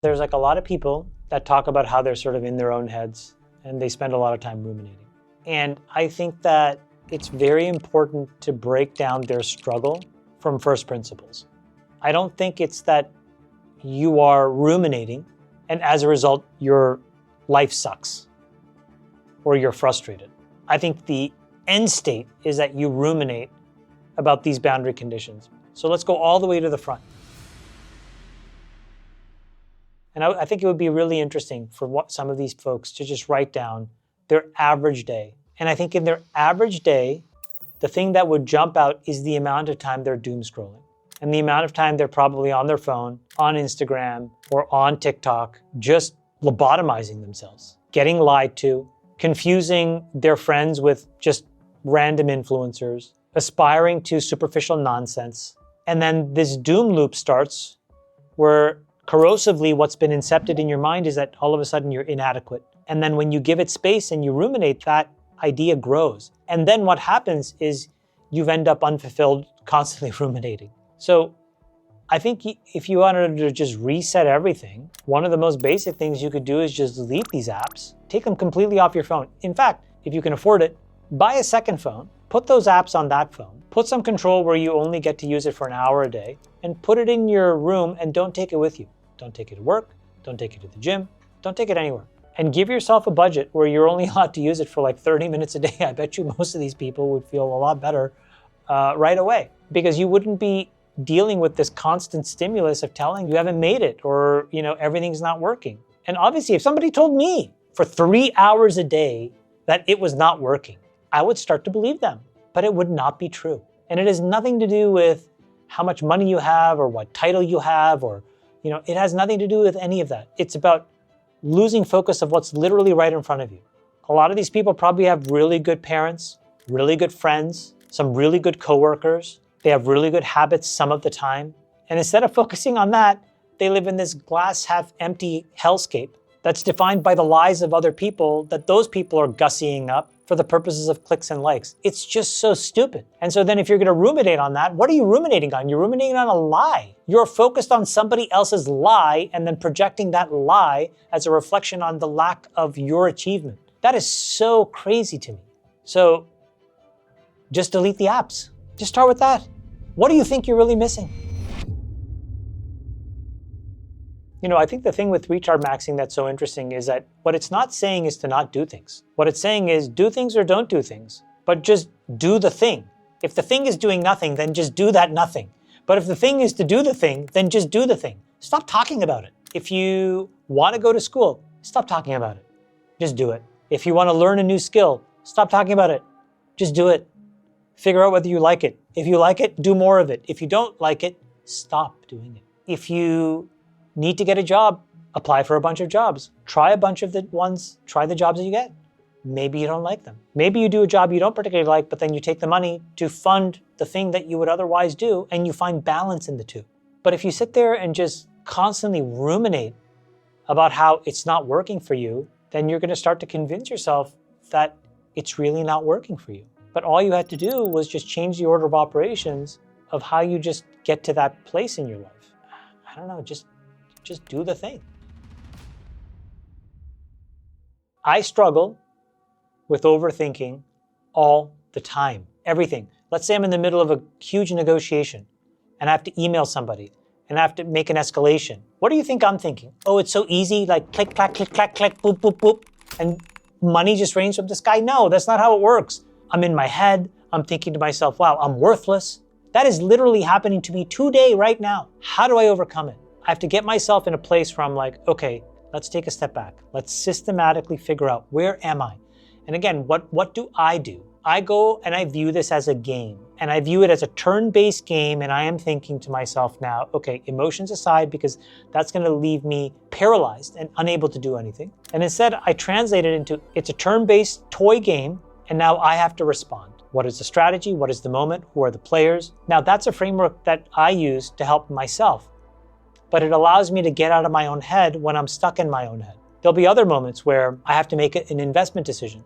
There's like a lot of people that talk about how they're sort of in their own heads and they spend a lot of time ruminating. And I think that it's very important to break down their struggle from first principles. I don't think it's that you are ruminating and as a result, your life sucks or you're frustrated. I think the end state is that you ruminate about these boundary conditions. So let's go all the way to the front. And I think it would be really interesting for some of these folks to just write down their average day. And I think in their average day, the thing that would jump out is the amount of time they're doom scrolling and the amount of time they're probably on their phone, on Instagram, or on TikTok, just lobotomizing themselves, getting lied to, confusing their friends with just random influencers, aspiring to superficial nonsense. And then this doom loop starts where corrosively what's been incepted in your mind is that all of a sudden you're inadequate. And then when you give it space and you ruminate, that idea grows. And then what happens is you end up unfulfilled, constantly ruminating. So I think if you wanted to just reset everything, one of the most basic things you could do is just delete these apps, take them completely off your phone. In fact, if you can afford it, buy a second phone, put those apps on that phone, put some control where you only get to use it for an hour a day, and put it in your room and don't take it with you. Don't take it to work, don't take it to the gym, don't take it anywhere. And give yourself a budget where you're only allowed to use it for like 30 minutes a day. I bet you most of these people would feel a lot better right away because you wouldn't be dealing with this constant stimulus of telling you haven't made it or everything's not working. And obviously, if somebody told me for 3 hours a day that it was not working, I would start to believe them, but it would not be true. And it has nothing to do with how much money you have or what title you have or, it has nothing to do with any of that. It's about losing focus of what's literally right in front of you. A lot of these people probably have really good parents, really good friends, some really good coworkers. They have really good habits some of the time. And instead of focusing on that, they live in this glass half empty hellscape that's defined by the lies of other people that those people are gussying up for the purposes of clicks and likes. It's just so stupid. And so then if you're gonna ruminate on that, what are you ruminating on? You're ruminating on a lie. You're focused on somebody else's lie and then projecting that lie as a reflection on the lack of your achievement. That is so crazy to me. So just delete the apps. Just start with that. What do you think you're really missing? I think the thing with retardmaxxing that's so interesting is that what it's not saying is to not do things. What it's saying is do things or don't do things, but just do the thing. If the thing is doing nothing, then just do that nothing. But if the thing is to do the thing, then just do the thing. Stop talking about it. If you want to go to school, stop talking about it. Just do it. If you want to learn a new skill, stop talking about it. Just do it. Figure out whether you like it. If you like it, do more of it. If you don't like it, stop doing it. If you need to get a job, apply for a bunch of jobs. Try a bunch of try the jobs that you get. Maybe you don't like them. Maybe you do a job you don't particularly like, but then you take the money to fund the thing that you would otherwise do, and you find balance in the two. But if you sit there and just constantly ruminate about how it's not working for you, then you're going to start to convince yourself that it's really not working for you. But all you had to do was just change the order of operations of how you just get to that place in your life. I don't know, just do the thing. I struggle with overthinking all the time, everything. Let's say I'm in the middle of a huge negotiation and I have to email somebody and I have to make an escalation. What do you think I'm thinking? Oh, it's so easy, like click, clack, click, clack, click, boop, boop, boop, and money just rains from the sky? No, that's not how it works. I'm in my head, I'm thinking to myself, wow, I'm worthless. That is literally happening to me today, right now. How do I overcome it? I have to get myself in a place where I'm like, okay, let's take a step back. Let's systematically figure out, where am I? And again, what do? I go and I view this as a game, and I view it as a turn-based game, and I am thinking to myself now, okay, emotions aside, because that's gonna leave me paralyzed and unable to do anything. And instead, I translate it into, it's a turn-based toy game, and now I have to respond. What is the strategy? What is the moment? Who are the players? Now that's a framework that I use to help myself, but it allows me to get out of my own head when I'm stuck in my own head. There'll be other moments where I have to make an investment decision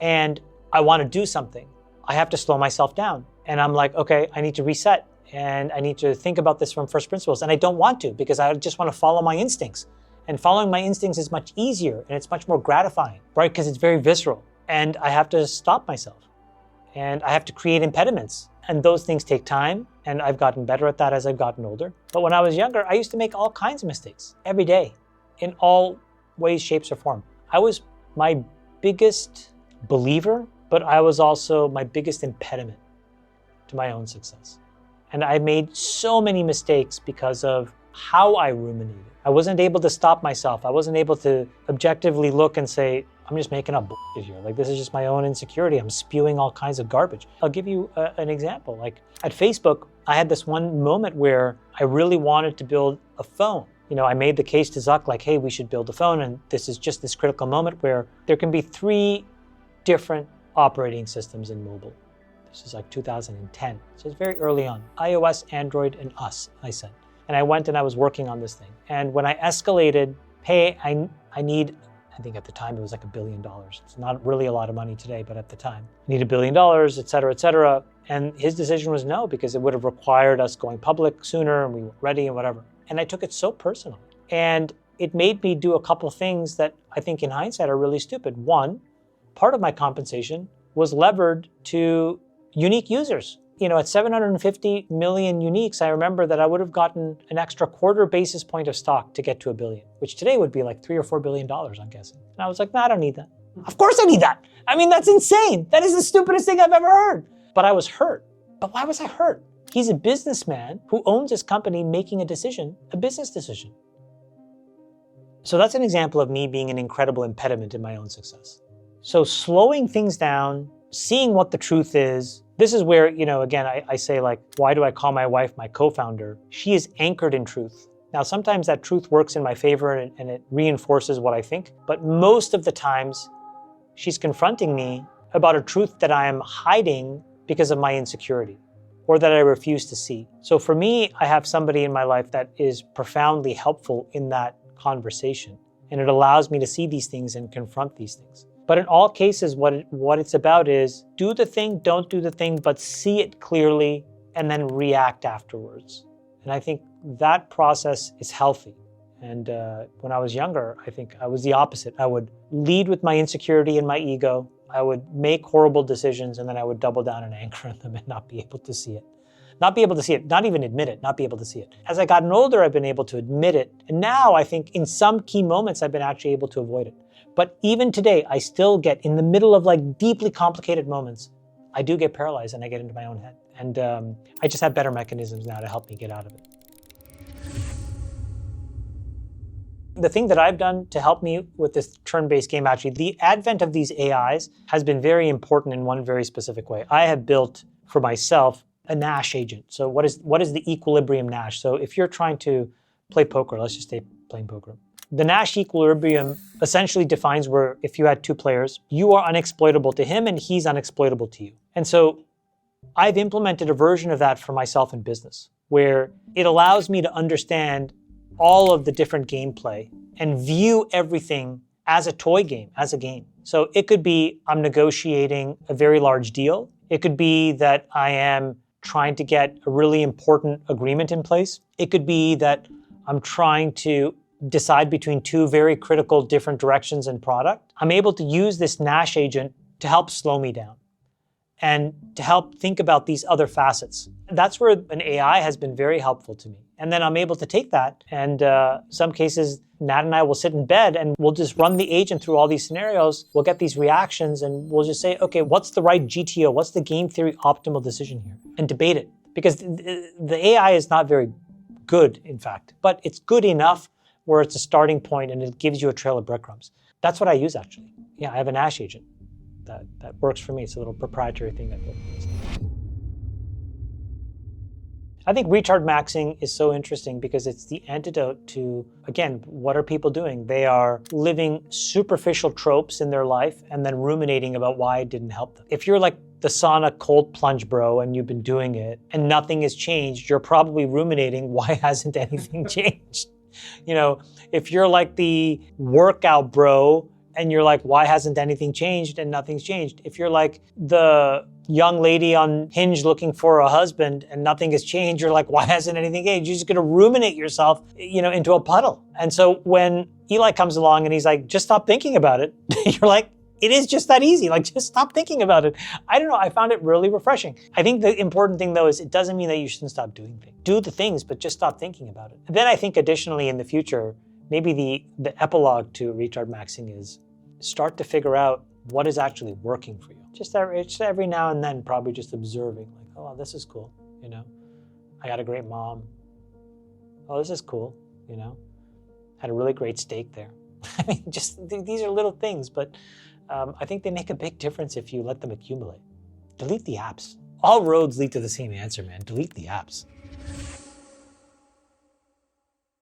and I want to do something. I have to slow myself down. And I'm like, okay, I need to reset And I need to think about this from first principles. And I don't want to, because I just want to follow my instincts. And following my instincts is much easier and it's much more gratifying, right? Because it's very visceral. And I have to stop myself. And I have to create impediments. And those things take time. And I've gotten better at that as I've gotten older. But when I was younger, I used to make all kinds of mistakes every day in all ways, shapes, or form. I was my biggest believer, but I was also my biggest impediment to my own success. And I made so many mistakes because of how I ruminated. I wasn't able to stop myself. I wasn't able to objectively look and say, I'm just making up bullshit here. Like, this is just my own insecurity. I'm spewing all kinds of garbage. I'll give you an example. Like at Facebook, I had this one moment where I really wanted to build a phone. You know, I made the case to Zuck, like, hey, we should build a phone. And this is just this critical moment where there can be 3 different operating systems in mobile. This is like 2010. So it's very early on. iOS, Android, and us, I said. And I went and I was working on this thing. And when I escalated, hey, I need, I think at the time it was like $1 billion. It's not really a lot of money today, but at the time, I need $1 billion, et cetera, et cetera. And his decision was no, because it would have required us going public sooner and we weren't ready and whatever. And I took it so personally. And it made me do a couple of things that I think in hindsight are really stupid. One, part of my compensation was levered to unique users. You know, at 750 million uniques, I remember that I would have gotten an extra 1/4 basis point of stock to get to $1 billion, which today would be like $3 or $4 billion, I'm guessing. And I was like, no, I don't need that. Of course I need that. I mean, that's insane. That is the stupidest thing I've ever heard. But I was hurt. But why was I hurt? He's a businessman who owns his company making a decision, a business decision. So that's an example of me being an incredible impediment in my own success. So slowing things down, seeing what the truth is. This is where, you know, again, I say, like, why do I call my wife my co-founder? She is anchored in truth. Now, sometimes that truth works in my favor and it reinforces what I think. But most of the times, she's confronting me about a truth that I am hiding because of my insecurity or that I refuse to see. So for me, I have somebody in my life that is profoundly helpful in that conversation. And it allows me to see these things and confront these things. But in all cases, what it's about is do the thing, don't do the thing, but see it clearly and then react afterwards. And I think that process is healthy. And when I was younger, I think I was the opposite. I would lead with my insecurity and my ego. I would make horrible decisions and then I would double down and anchor in them and not be able to see it. Not be able to see it, not even admit it, not be able to see it. As I gotten older, I've been able to admit it. And now I think in some key moments, I've been actually able to avoid it. But even today, I still get in the middle of like deeply complicated moments, I do get paralyzed and I get into my own head. And I just have better mechanisms now to help me get out of it. The thing that I've done to help me with this turn-based game, actually, the advent of these AIs has been very important in one very specific way. I have built for myself a Nash agent. So what is the equilibrium Nash? So if you're trying to play poker, let's just say playing poker. The Nash equilibrium essentially defines where if you had 2 players, you are unexploitable to him and he's unexploitable to you. And so I've implemented a version of that for myself in business, where it allows me to understand all of the different gameplay and view everything as a toy game, as a game. So it could be I'm negotiating a very large deal. It could be that I am trying to get a really important agreement in place. It could be that I'm trying to decide between 2 very critical different directions in product. I'm able to use this Nash agent to help slow me down and to help think about these other facets. That's where an AI has been very helpful to me. And then I'm able to take that and some cases, Nat and I will sit in bed and we'll just run the agent through all these scenarios. We'll get these reactions and we'll just say, okay, what's the right GTO? What's the game theory optimal decision here? And debate it. Because the AI is not very good, in fact, but it's good enough where it's a starting point and it gives you a trail of breadcrumbs. That's what I use, actually. Yeah, I have a Nash agent that works for me. It's a little proprietary thing that works. I think retardmaxxing is so interesting because it's the antidote to, again, what are people doing? They are living superficial tropes in their life and then ruminating about why it didn't help them. If you're like the sauna cold plunge bro and you've been doing it and nothing has changed, you're probably ruminating, why hasn't anything changed? You know, if you're like the workout bro and you're like, why hasn't anything changed? And nothing's changed. If you're like the young lady on Hinge looking for a husband and nothing has changed, you're like, why hasn't anything changed? You're just gonna ruminate yourself, into a puddle. And so when Eli comes along and he's like, just stop thinking about it, you're like, it is just that easy. Like, just stop thinking about it. I don't know, I found it really refreshing. I think the important thing though is it doesn't mean that you shouldn't stop doing things. Do the things, but just stop thinking about it. And then I think additionally in the future, maybe the epilogue to Retardmaxxing is start to figure out what is actually working for you. Just every now and then, probably just observing, like, oh, this is cool, I got a great mom. Oh, this is cool, Had a really great steak there. I mean, just these are little things, but I think they make a big difference if you let them accumulate. Delete the apps. All roads lead to the same answer, man. Delete the apps.